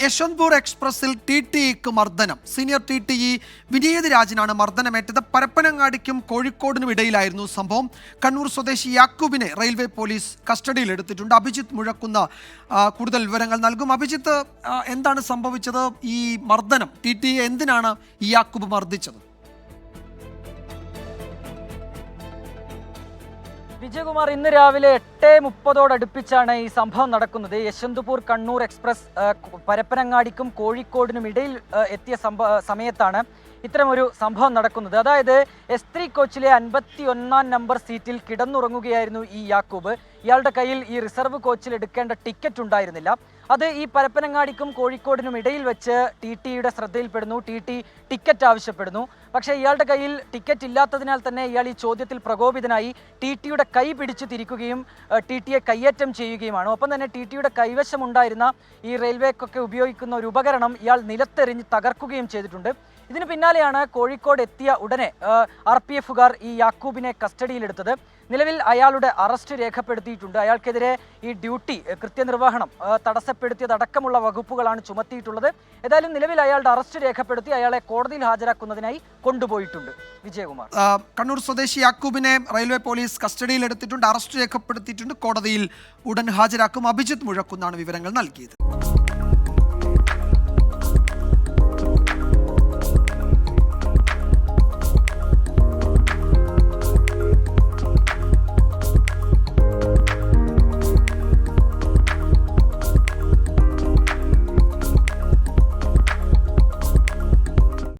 യശ്വന്ത്പൂർ എക്സ്പ്രസിൽ ടിടിഇക്ക് മർദ്ദനം. Senior TTE Vineeth രാജിനാണ് മർദ്ദനമേറ്റത്. പരപ്പനങ്ങാടിക്കും കോഴിക്കോടിനും ഇടയിലായിരുന്നു സംഭവം. കണ്ണൂർ സ്വദേശി യാക്കൂബിനെ റെയിൽവേ പോലീസ് കസ്റ്റഡിയിലെടുത്തിട്ടുണ്ട്. അഭിജിത്ത് മുഴക്കുന്ന കൂടുതൽ വിവരങ്ങൾ നൽകും. അഭിജിത്ത്, എന്താണ് സംഭവിച്ചത്? ഈ മർദ്ദനം, ടിടിഇ എന്തിനാണ് ഈ യാക്കൂബ് മർദ്ദിച്ചത്? വിജയകുമാർ, ഇന്ന് രാവിലെ 8:30 ഈ സംഭവം നടക്കുന്നത്. യശ്വന്ത്പൂർ കണ്ണൂർ എക്സ്പ്രസ് പരപ്പനങ്ങാടിക്കും കോഴിക്കോടിനും ഇടയിൽ എത്തിയ സമയത്താണ് ഇത്തരമൊരു സംഭവം നടക്കുന്നത്. അതായത് S3 കോച്ചിലെ 51 നമ്പർ സീറ്റിൽ കിടന്നുറങ്ങുകയായിരുന്നു ഈ യാക്കൂബ്. ഇയാളുടെ കയ്യിൽ ഈ റിസർവ് കോച്ചിൽ എടുക്കേണ്ട ടിക്കറ്റ് ഉണ്ടായിരുന്നില്ല. അത് ഈ പരപ്പനങ്ങാടിക്കും കോഴിക്കോടിനും ഇടയിൽ വെച്ച് ടിടിഇയുടെ ശ്രദ്ധയിൽപ്പെടുന്നു. ടിടി ടിക്കറ്റ് ആവശ്യപ്പെടുന്നു. പക്ഷേ ഇയാളുടെ കയ്യിൽ ടിക്കറ്റ് ഇല്ലാത്തതിനാൽ തന്നെ ഇയാൾ ഈ ചോദ്യത്തിൽ പ്രകോപിതനായി ടിടിയുടെ കൈ പിടിച്ചു തിരിക്കുകയും ടിടിയെ കയ്യേറ്റം ചെയ്യുകയുമാണ്. ഒപ്പം തന്നെ ടിടിയുടെ കൈവശമുണ്ടായിരുന്ന ഈ റെയിൽവേക്കൊക്കെ ഉപയോഗിക്കുന്ന ഒരു ഉപകരണം ഇയാൾ നിലത്തെറിഞ്ഞ് തകർക്കുകയും ചെയ്തിട്ടുണ്ട്. ഇതിന് പിന്നാലെയാണ് കോഴിക്കോട് എത്തിയ ഉടനെ RPFുകാർ ഈ യാക്കൂബിനെ കസ്റ്റഡിയിലെടുത്തത്. നിലവിൽ അയാളുടെ അറസ്റ്റ് രേഖപ്പെടുത്തിയിട്ടുണ്ട്. അയാൾക്കെതിരെ ഈ ഡ്യൂട്ടി കൃത്യനിർവഹണം തടസ്സപ്പെടുത്തിയതടക്കമുള്ള വകുപ്പുകളാണ് ചുമത്തിയിട്ടുള്ളത്. ഏതായാലും നിലവിൽ അയാളുടെ അറസ്റ്റ് രേഖപ്പെടുത്തി അയാളെ കോടതിയിൽ ഹാജരാക്കുന്നതിനായി കൊണ്ടുപോയിട്ടുണ്ട്. വിജയകുമാർ, കണ്ണൂർ സ്വദേശി യാക്കൂബിനെ റെയിൽവേ പോലീസ് കസ്റ്റഡിയിലെടുത്തിട്ടുണ്ട്, അറസ്റ്റ് രേഖപ്പെടുത്തിയിട്ടുണ്ട്. കോടതിയിൽ ഉടൻ ഹാജരാക്കും. അഭിജിത്ത് മുഴക്കുന്നാണ് വിവരങ്ങൾ നൽകിയത്.